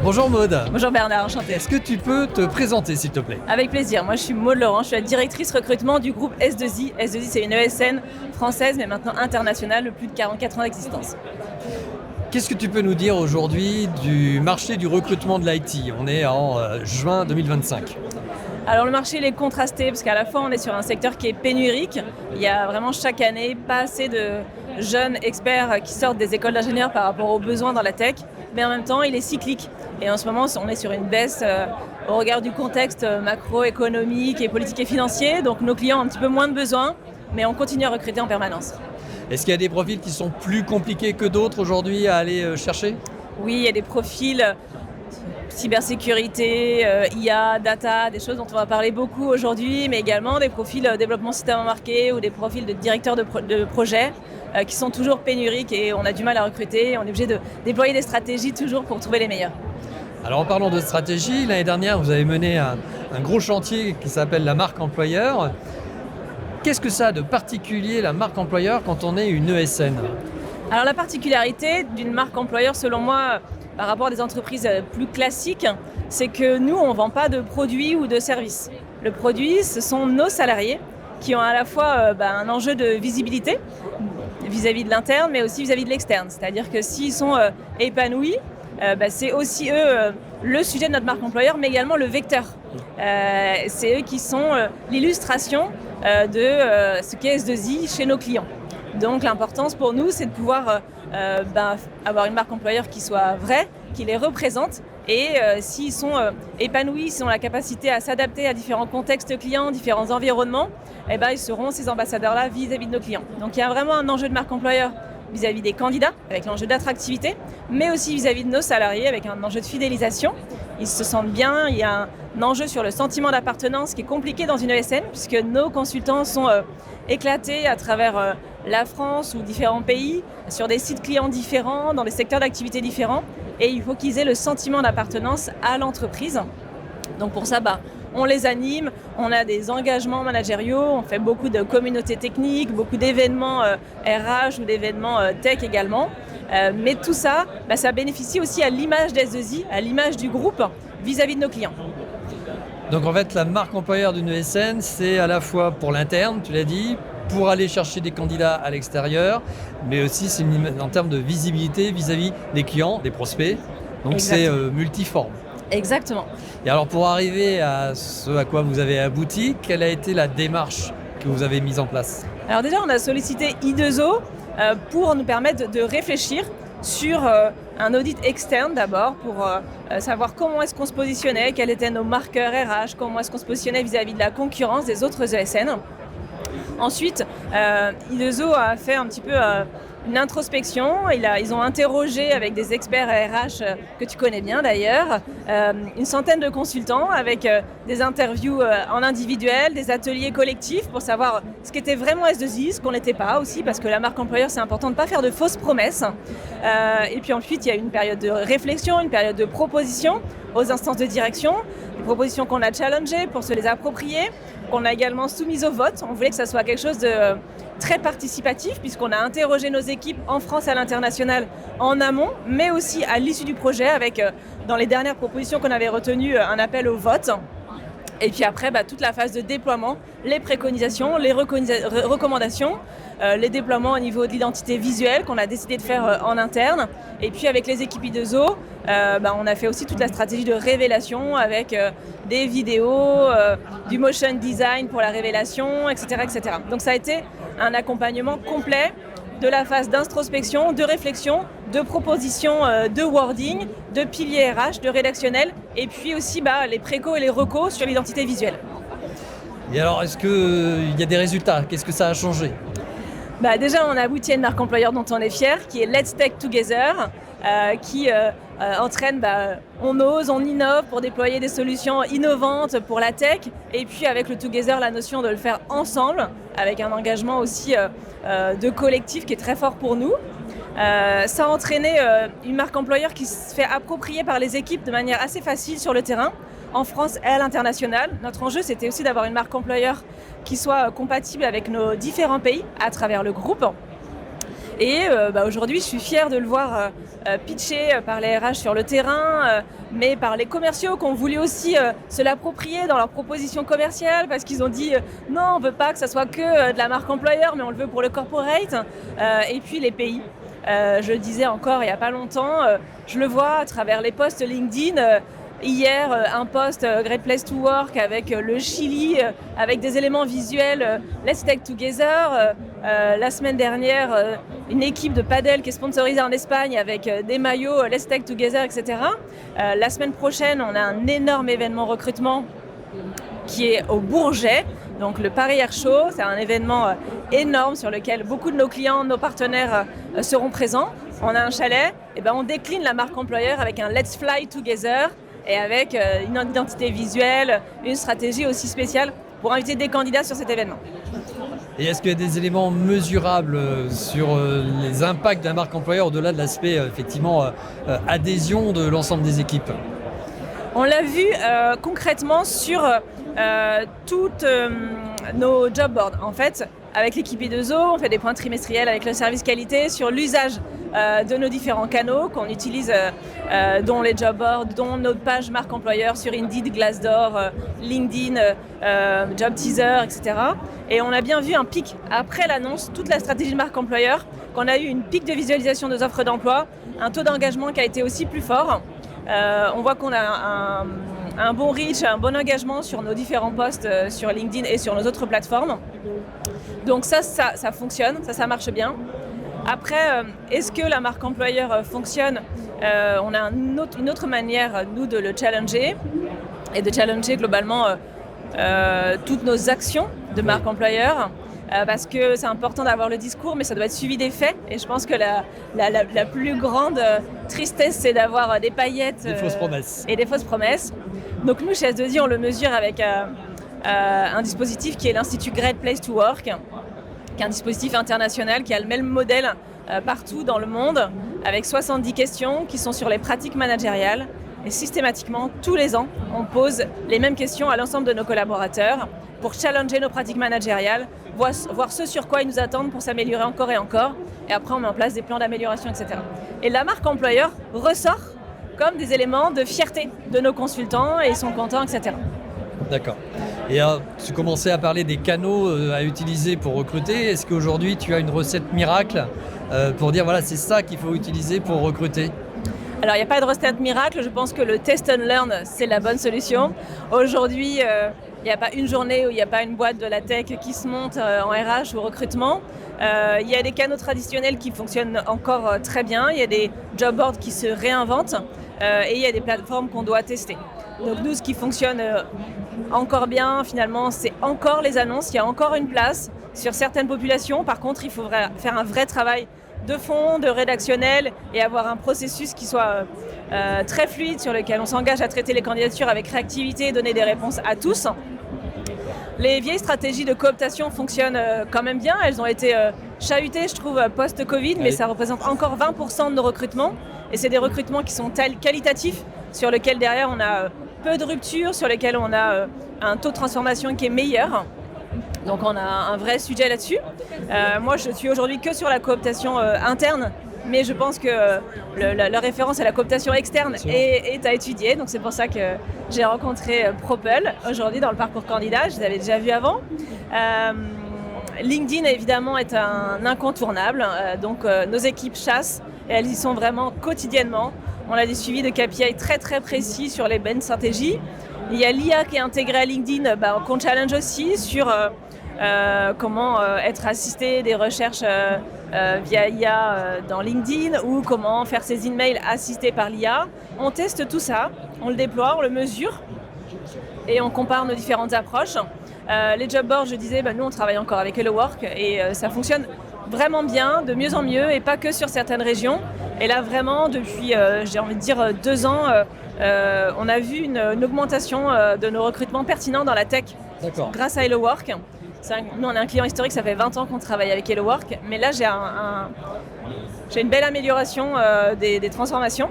Bonjour Maud. Bonjour Bernard, enchantée. Est-ce que tu peux te présenter s'il te plaît? Avec plaisir. Moi, je suis Maud Laurent, je suis la directrice recrutement du groupe S2I. S2I, c'est une ESN française, mais maintenant internationale, de plus de 44 ans d'existence. Qu'est-ce que tu peux nous dire aujourd'hui du marché du recrutement de l'IT? On est en juin 2025. Alors le marché il est contrasté parce qu'à la fois on est sur un secteur qui est pénurique. Il y a vraiment chaque année pas assez de jeunes experts qui sortent des écoles d'ingénieurs par rapport aux besoins dans la tech, mais en même temps il est cyclique. Et en ce moment on est sur une baisse au regard du contexte macroéconomique et politique et financier, donc nos clients ont un petit peu moins de besoins, mais on continue à recruter en permanence. Est-ce qu'il y a des profils qui sont plus compliqués que d'autres aujourd'hui à aller chercher? Oui, il y a des profils cybersécurité, IA, data, des choses dont on va parler beaucoup aujourd'hui, mais également des profils développement système embarqué ou des profils de directeurs de projet qui sont toujours pénuriques et on a du mal à recruter. On est obligé de déployer des stratégies toujours pour trouver les meilleurs. Alors en parlant de stratégie, l'année dernière vous avez mené un gros chantier qui s'appelle la marque employeur. Qu'est-ce que ça a de particulier la marque employeur quand on est une ESN? Alors la particularité d'une marque employeur selon moi par rapport à des entreprises plus classiques, c'est que nous on ne vend pas de produits ou de services. Le produit ce sont nos salariés qui ont à la fois un enjeu de visibilité vis-à-vis de l'interne mais aussi vis-à-vis de l'externe. C'est-à-dire que s'ils sont épanouis, c'est aussi eux le sujet de notre marque employeur mais également le vecteur. C'est eux qui sont l'illustration de ce qu'est S2I chez nos clients. Donc l'importance pour nous, c'est de pouvoir avoir une marque employeur qui soit vraie, qui les représente et s'ils sont épanouis, s'ils ont la capacité à s'adapter à différents contextes clients, différents environnements, ils seront ces ambassadeurs-là vis-à-vis de nos clients. Donc il y a vraiment un enjeu de marque employeur vis-à-vis des candidats, avec l'enjeu d'attractivité, mais aussi vis-à-vis de nos salariés, avec un enjeu de fidélisation. Ils se sentent bien, il y a un enjeu sur le sentiment d'appartenance qui est compliqué dans une ESN, puisque nos consultants sont éclatés à travers la France ou différents pays, sur des sites clients différents, dans des secteurs d'activité différents, et il faut qu'ils aient le sentiment d'appartenance à l'entreprise. Donc pour ça, on les anime, on a des engagements managériaux, on fait beaucoup de communautés techniques, beaucoup d'événements RH ou d'événements tech également. Mais tout ça, ça bénéficie aussi à l'image d'S2I, à l'image du groupe vis-à-vis de nos clients. Donc en fait la marque employeur d'une ESN, c'est à la fois pour l'interne, tu l'as dit, pour aller chercher des candidats à l'extérieur, mais aussi c'est en termes de visibilité vis-à-vis des clients, des prospects. Donc Exactement. c'est multiforme. Exactement. Et alors pour arriver à ce à quoi vous avez abouti, quelle a été la démarche que vous avez mise en place? Alors déjà, on a sollicité I2O pour nous permettre de réfléchir sur un audit externe d'abord pour savoir comment est-ce qu'on se positionnait, quels étaient nos marqueurs RH, comment est-ce qu'on se positionnait vis-à-vis de la concurrence des autres ESN. Ensuite, I2O a fait un petit peu une introspection. Ils ont interrogé avec des experts RH que tu connais bien d'ailleurs, une centaine de consultants avec des interviews en individuel, des ateliers collectifs pour savoir ce qu'était vraiment S2I, ce qu'on n'était pas aussi, parce que la marque employeur c'est important de ne pas faire de fausses promesses. Et puis ensuite il y a une période de réflexion, une période de proposition aux instances de direction, des propositions qu'on a challengées pour se les approprier, qu'on a également soumises au vote. On voulait que ça soit quelque chose de très participatif puisqu'on a interrogé nos équipes en France et à l'international en amont, mais aussi à l'issue du projet avec, dans les dernières propositions qu'on avait retenues, un appel au vote. Et puis après, toute la phase de déploiement, les préconisations, les recommandations, les déploiements au niveau de l'identité visuelle qu'on a décidé de faire en interne. Et puis avec les équipes I2O, on a fait aussi toute la stratégie de révélation avec des vidéos, du motion design pour la révélation, etc., etc. Donc ça a été un accompagnement complet de la phase d'introspection, de réflexion, de proposition, de wording, de piliers RH, de rédactionnel, et puis aussi les précos et les recos sur l'identité visuelle. Et alors, est-ce qu'il y a des résultats? Qu'est-ce que ça a changé? Déjà, on a abouti à une marque employeur dont on est fier, qui est Let's Tech Together, qui entraîne on ose, on innove pour déployer des solutions innovantes pour la tech, et puis avec le Together, la notion de le faire ensemble, avec un engagement aussi de collectif qui est très fort pour nous. Ça a entraîné une marque employeur qui se fait approprier par les équipes de manière assez facile sur le terrain, en France et à l'international. Notre enjeu, c'était aussi d'avoir une marque employeur qui soit compatible avec nos différents pays à travers le groupe. Et aujourd'hui, je suis fière de le voir pitché par les RH sur le terrain, mais par les commerciaux qui ont voulu aussi se l'approprier dans leurs propositions commerciales parce qu'ils ont dit non, on ne veut pas que ça soit que de la marque employeur, mais on le veut pour le corporate. Et puis les pays. Je le disais encore il n'y a pas longtemps, je le vois à travers les posts LinkedIn. Hier, un post Great Place to Work avec le Chili, avec des éléments visuels Let's Take Together. La semaine dernière, une équipe de padel qui est sponsorisée en Espagne avec des maillots Let's Take Together, etc. La semaine prochaine, on a un énorme événement recrutement qui est au Bourget. Donc le Paris Air Show, c'est un événement énorme sur lequel beaucoup de nos clients, nos partenaires seront présents. On a un chalet, et on décline la marque employeur avec un Let's Fly Together et avec une identité visuelle, une stratégie aussi spéciale pour inviter des candidats sur cet événement. Et est-ce qu'il y a des éléments mesurables sur les impacts de la marque employeur au-delà de l'aspect effectivement adhésion de l'ensemble des équipes ? On l'a vu concrètement sur toutes nos job boards. En fait, avec l'équipe I2O, on fait des points trimestriels avec le service qualité sur l'usage de nos différents canaux qu'on utilise, dont les job boards, dont notre page marque employeur sur Indeed, Glassdoor, LinkedIn, Job Teaser, etc. Et on a bien vu un pic après l'annonce, toute la stratégie de marque employeur, qu'on a eu une pic de visualisation des offres d'emploi, un taux d'engagement qui a été aussi plus fort. On voit qu'on a un bon reach, un bon engagement sur nos différents posts sur LinkedIn et sur nos autres plateformes. Donc ça fonctionne, ça marche bien. Après, est-ce que la marque employeur fonctionne ? On a une autre manière, nous, de le challenger et de challenger globalement toutes nos actions de marque employeur. Parce que c'est important d'avoir le discours, mais ça doit être suivi des faits. Et je pense que la plus grande tristesse, c'est d'avoir des paillettes des fausses promesses. Et des fausses promesses. Donc nous, chez S2I, on le mesure avec un dispositif qui est l'Institut Great Place to Work, qui est un dispositif international qui a le même modèle partout dans le monde, avec 70 questions qui sont sur les pratiques managériales. Et systématiquement, tous les ans, on pose les mêmes questions à l'ensemble de nos collaborateurs pour challenger nos pratiques managériales, voir ce sur quoi ils nous attendent pour s'améliorer encore et encore. Et après, on met en place des plans d'amélioration, etc. Et la marque employeur ressort comme des éléments de fierté de nos consultants et ils sont contents, etc. D'accord. Et tu commençais à parler des canaux à utiliser pour recruter. Est-ce qu'aujourd'hui, tu as une recette miracle pour dire, voilà, c'est ça qu'il faut utiliser pour recruter ? Alors, il n'y a pas de recette miracle. Je pense que le test and learn, c'est la bonne solution. Aujourd'hui, il n'y a pas une journée où il n'y a pas une boîte de la tech qui se monte en RH ou recrutement. Il y a des canaux traditionnels qui fonctionnent encore très bien. Il y a des job boards qui se réinventent et il y a des plateformes qu'on doit tester. Donc nous, ce qui fonctionne encore bien, finalement, c'est encore les annonces. Il y a encore une place sur certaines populations. Par contre, il faut faire un vrai travail de fond, de rédactionnel et avoir un processus qui soit très fluide sur lequel on s'engage à traiter les candidatures avec réactivité et donner des réponses à tous. Les vieilles stratégies de cooptation fonctionnent quand même bien. Elles ont été chahutées, je trouve, post-Covid, mais ça représente encore 20% de nos recrutements. Et c'est des recrutements qui sont qualitatifs, sur lesquels derrière on a peu de ruptures, sur lesquels on a un taux de transformation qui est meilleur. Donc on a un vrai sujet là-dessus. Moi, je suis aujourd'hui que sur la cooptation interne, mais je pense que la référence à la cooptation externe est à étudier. Donc c'est pour ça que j'ai rencontré Propel aujourd'hui dans le parcours candidat. Je les avais déjà vus avant. LinkedIn, évidemment, est un incontournable. Donc nos équipes chassent et elles y sont vraiment quotidiennement. On a des suivis de KPI très très précis sur les bonnes stratégies. Il y a l'IA qui est intégrée à LinkedIn, qu'on challenge aussi sur comment être assisté des recherches via IA dans LinkedIn ou comment faire ses emails assistés par l'IA. On teste tout ça, on le déploie, on le mesure et on compare nos différentes approches. Les job boards, je disais, nous on travaille encore avec Hello Work et ça fonctionne vraiment bien, de mieux en mieux et pas que sur certaines régions. Et là vraiment depuis, j'ai envie de dire 2 ans, on a vu une augmentation de nos recrutements pertinents dans la tech. D'accord. Grâce à Hello Work. Nous on est un client historique, ça fait 20 ans qu'on travaille avec Hello Work, mais là j'ai une belle amélioration des transformations.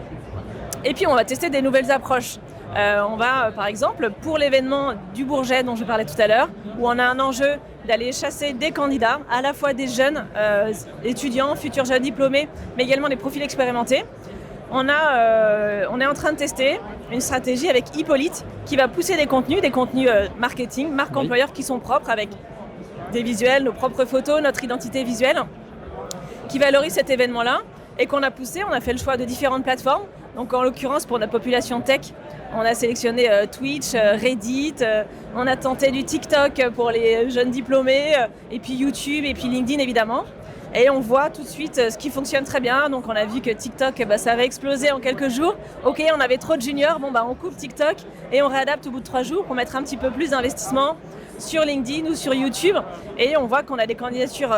Et puis on va tester des nouvelles approches. On va par exemple pour l'événement du Bourget dont je parlais tout à l'heure, où on a un enjeu d'aller chasser des candidats, à la fois des jeunes étudiants, futurs jeunes diplômés, mais également des profils expérimentés. On est en train de tester une stratégie avec Hippolyte qui va pousser des contenus marketing, marque employeur qui sont propres avec des visuels, nos propres photos, notre identité visuelle qui valorise cet événement-là et qu'on a poussé. On a fait le choix de différentes plateformes. Donc en l'occurrence pour notre population tech, on a sélectionné Twitch, Reddit, on a tenté du TikTok pour les jeunes diplômés, et puis YouTube, et puis LinkedIn évidemment. Et on voit tout de suite ce qui fonctionne très bien. Donc on a vu que TikTok, ça va exploser en quelques jours. Ok, on avait trop de juniors, on coupe TikTok et on réadapte au bout de 3 jours pour mettre un petit peu plus d'investissement sur LinkedIn ou sur YouTube. Et on voit qu'on a des candidatures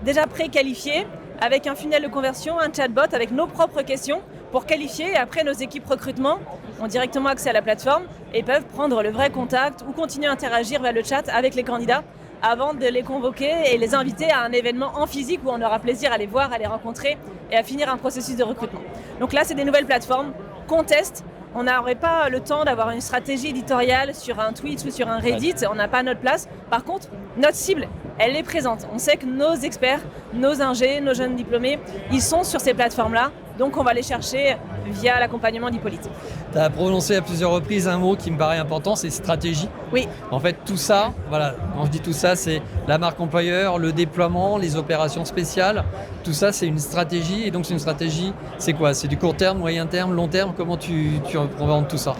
déjà pré-qualifiées avec un funnel de conversion, un chatbot avec nos propres questions pour qualifier. Et après, nos équipes recrutement ont directement accès à la plateforme et peuvent prendre le vrai contact ou continuer à interagir via le chat avec les candidats avant de les convoquer et les inviter à un événement en physique où on aura plaisir à les voir, à les rencontrer et à finir un processus de recrutement. Donc là, c'est des nouvelles plateformes qu'on teste. On n'aurait pas le temps d'avoir une stratégie éditoriale sur un Twitch ou sur un Reddit, on n'a pas notre place. Par contre, notre cible, elle est présente. On sait que nos experts, nos ingés, nos jeunes diplômés, ils sont sur ces plateformes-là. Donc on va les chercher via l'accompagnement d'Hippolyte. Tu as prononcé à plusieurs reprises un mot qui me paraît important, c'est stratégie. Oui. En fait, tout ça, quand je dis tout ça, c'est la marque employeur, le déploiement, les opérations spéciales. Tout ça, c'est une stratégie. Et donc, c'est une stratégie, c'est quoi? C'est du court terme, moyen terme, long terme? Comment tu revends tout ça?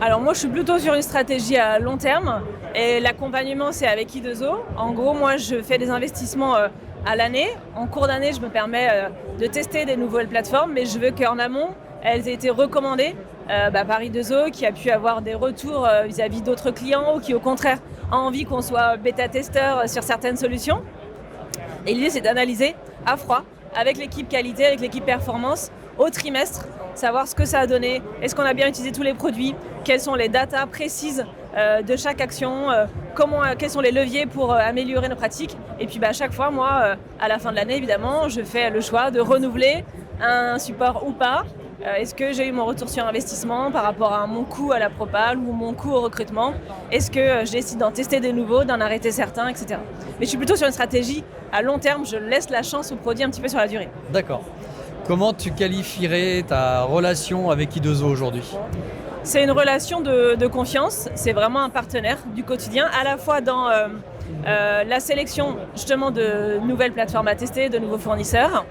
Alors moi, je suis plutôt sur une stratégie à long terme. Et l'accompagnement, c'est avec I2O. En gros, moi, je fais des investissements à l'année. En cours d'année, je me permets de tester des nouvelles plateformes, mais je veux qu'en amont, elles aient été recommandées par I2O, qui a pu avoir des retours vis-à-vis d'autres clients ou qui, au contraire, a envie qu'on soit bêta-testeur sur certaines solutions. Et l'idée, c'est d'analyser à froid, avec l'équipe qualité, avec l'équipe performance, au trimestre, savoir ce que ça a donné, est-ce qu'on a bien utilisé tous les produits, quelles sont les datas précises de chaque action, quels sont les leviers pour améliorer nos pratiques. Et puis à chaque fois, moi, à la fin de l'année, évidemment, je fais le choix de renouveler un support ou pas. Est-ce que j'ai eu mon retour sur investissement par rapport à mon coût à la propale ou mon coût au recrutement? Est-ce que je décide d'en tester des nouveaux, d'en arrêter certains, etc. Mais je suis plutôt sur une stratégie à long terme, je laisse la chance au produit un petit peu sur la durée. D'accord. Comment tu qualifierais ta relation avec I2O aujourd'hui? C'est une relation de confiance, c'est vraiment un partenaire du quotidien, à la fois dans la sélection justement de nouvelles plateformes à tester, de nouveaux fournisseurs.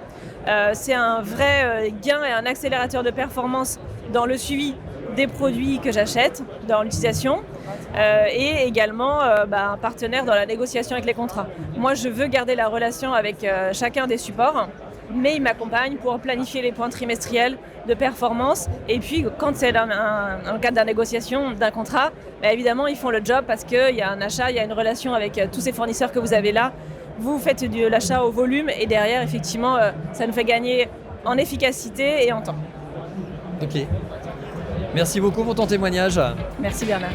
C'est un vrai gain et un accélérateur de performance dans le suivi des produits que j'achète, dans l'utilisation, et également un partenaire dans la négociation avec les contrats. Moi, je veux garder la relation avec chacun des supports, mais il m'accompagne pour planifier les points trimestriels de performance. Et puis, quand c'est dans le cadre d'une négociation, d'un contrat, évidemment, ils font le job parce qu'il y a un achat, il y a une relation avec tous ces fournisseurs que vous avez là. Vous faites de l'achat au volume et derrière, effectivement, ça nous fait gagner en efficacité et en temps. Ok. Merci beaucoup pour ton témoignage. Merci Bernard.